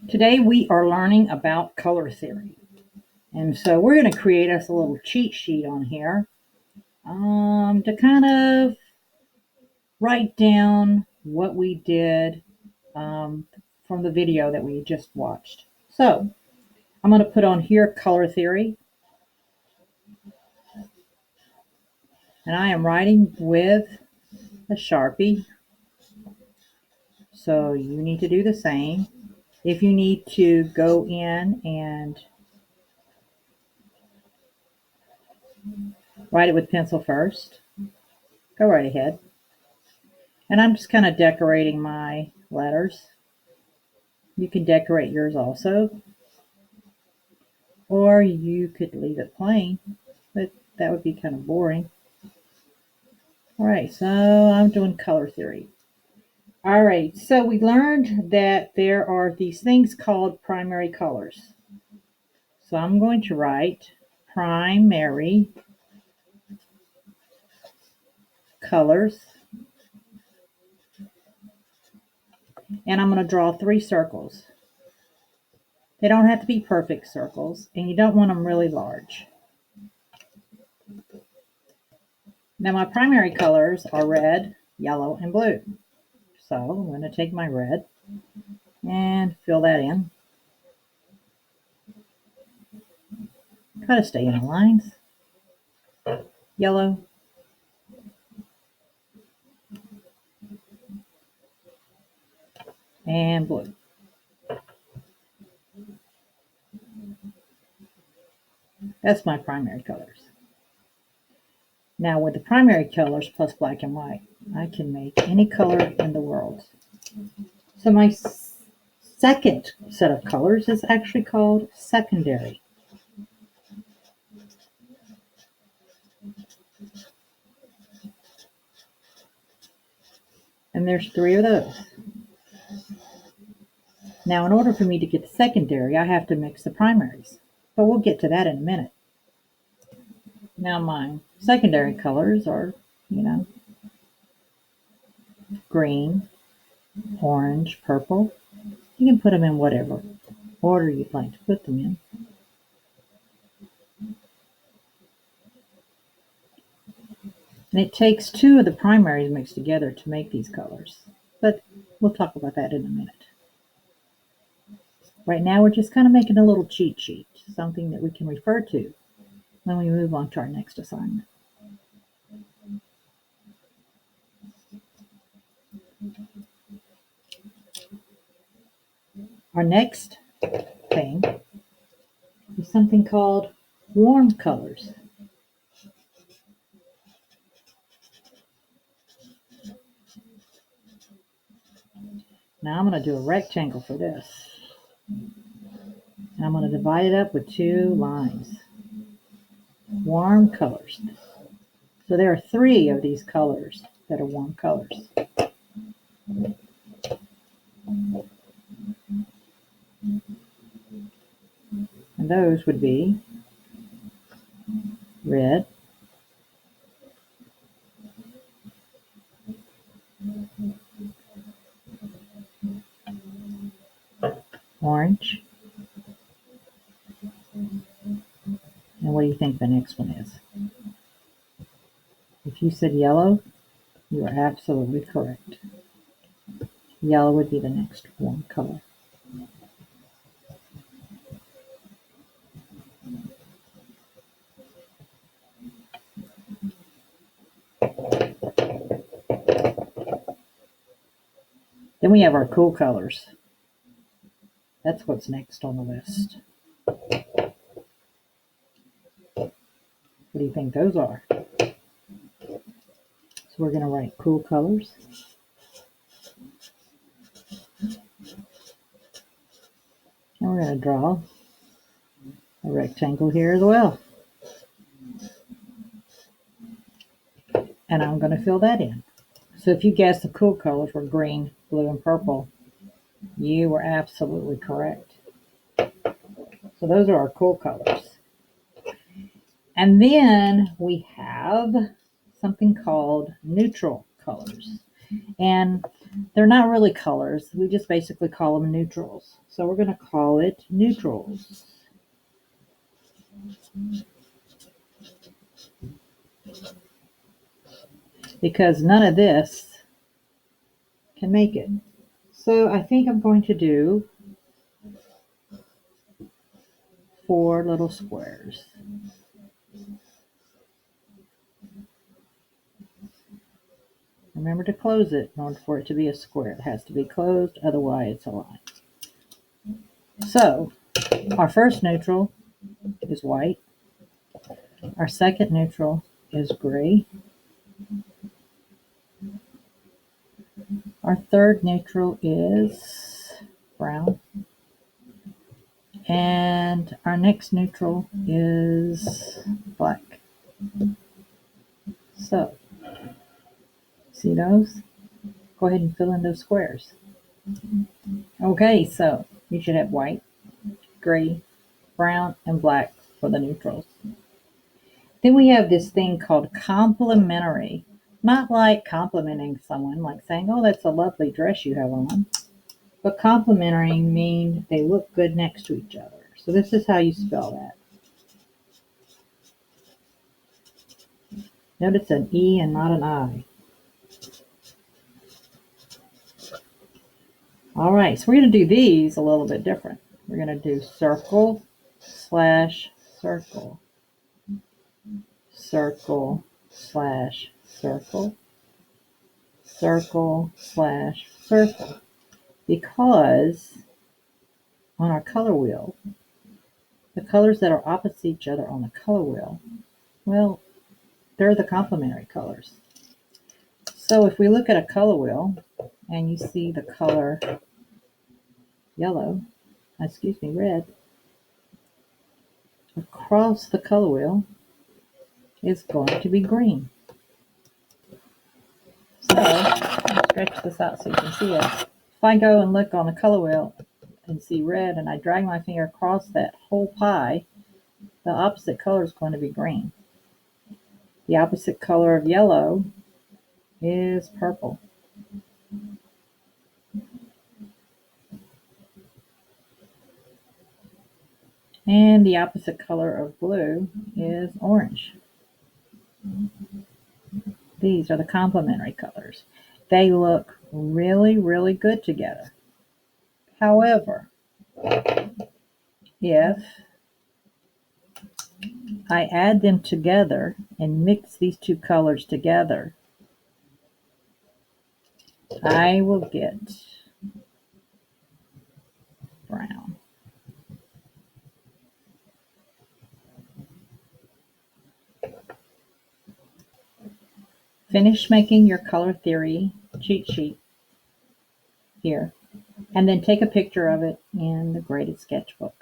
Today we are learning about color theory. And so we're going to create us a little cheat sheet on here to kind of write down what we did from the video that we just watched. So I'm going to put on here color theory. And I am writing with a Sharpie. So you need to do the same. If you need to go in and write it with pencil first, go right ahead. And I'm just kind of decorating my letters. You can decorate yours also, or you could leave it plain, but that would be kind of boring. All right, so I'm doing color theory. All right, so we learned that there are these things called primary colors. So I'm going to write primary colors, and I'm going to draw 3 circles. They don't have to be perfect circles, and you don't want them really large. Now my primary colors are red, yellow, and blue. So I'm going to take my red and fill that in. Try to stay in the lines. Yellow. And blue. That's my primary colors. Now with the primary colors plus black and white, I can make any color in the world. So my second set of colors is actually called secondary. And there's 3 of those. Now in order for me to get the secondary, I have to mix the primaries. But we'll get to that in a minute. Now my secondary colors are, green, orange, purple. You can put them in whatever order you'd like to put them in. And it takes 2 of the primaries mixed together to make these colors. But we'll talk about that in a minute. Right now we're just kind of making a little cheat sheet, something that we can refer to when we move on to our next assignment. Our next thing is something called warm colors. Now I'm going to do a rectangle for this. And I'm going to divide it up with 2 lines. Warm colors. So there are 3 of these colors that are warm colors. And those would be red, orange, and what do you think the next one is? If you said yellow, you are absolutely correct. Yellow would be the next warm color. Then we have our cool colors. That's what's next on the list. What do you think those are? So we're going to write cool colors. And we're going to draw a rectangle here as well. And I'm going to fill that in. So if you guessed the cool colors were green, blue, and purple, you were absolutely correct. So those are our cool colors. And then we have something called neutral colors. And They're not really colors. We just basically call them neutrals. So we're going to call it neutrals. Because none of this can make it. So I think I'm going to do 4 little squares. Remember to close it in order for it to be a square. It has to be closed, otherwise it's a line. So our first neutral is white. Our second neutral is gray. Our third neutral is brown. And our next neutral is black. So, see those? Go ahead and fill in those squares. Okay, so you should have white, gray, brown, and black for the neutrals. Then we have this thing called complementary. Not like complimenting someone, like saying, oh, that's a lovely dress you have on. But complementary mean they look good next to each other. So this is how you spell that. Notice an E and not an I. All right, so we're going to do these a little bit different. We're going to do circle slash circle, circle slash circle, circle slash circle. Because on our color wheel, the colors that are opposite each other on the color wheel, well, they're the complementary colors. So if we look at a color wheel and you see the color red, across the color wheel is going to be green. So I'll stretch this out so you can see it. If I go and look on the color wheel and see red and I drag my finger across that whole pie, the opposite color is going to be green. The opposite color of yellow is purple. And the opposite color of blue is orange. These are the complementary colors. They look really, really good together. However, if I add them together and mix these two colors together, I will get brown. Finish making your color theory cheat sheet here, and then take a picture of it in the graded sketchbook.